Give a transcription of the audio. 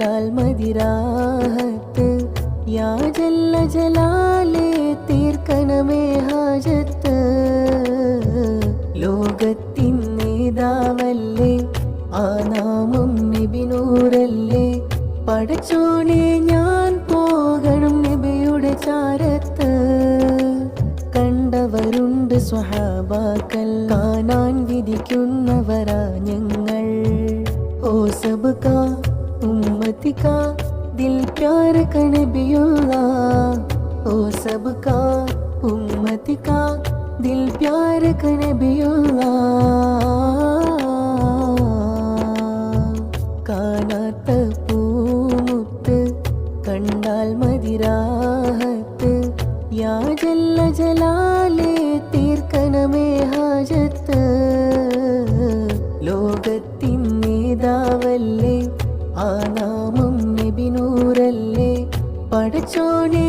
കണ്ടാൽ മതിരാഹത്ത് യാ ജല്ല ജലാലേ തീർക്കണമേ ഹാജത്ത് ലോകത്തിൻ നേതാവല്ലേ ആ നാമം നബി നൂറല്ലേ പടച്ചോനെ ഞാൻ പോകണം നബിയുടെ ചാരത്ത് കണ്ടവരുണ്ട് സ്വഹാബാക്കൾ കാണാൻ വിധിക്കുന്നവരാ ഞങ്ങൾ ഓ സബ്കാ ഉമ്മത്തിക്കാ ദിൽ പ്യാർ ക നബിയുല്ലാഹ് ഓ സബ്കാ ഉമ്മത്തിക്കാ ദിൽ പ്യാർ ക നബിയുല്ലാഹ് കാണാത്ത പൂമുത്ത് കണ്ടാൽ മതിരാഹത്ത് യാ ജല്ല ജലാലേ തീർക്കണമേ ഹാജത്ത് ലോകത്തിൻ നേതാവല്ലേ ആ നാമം നബി നൂറല്ലേ പടച്ചോനെ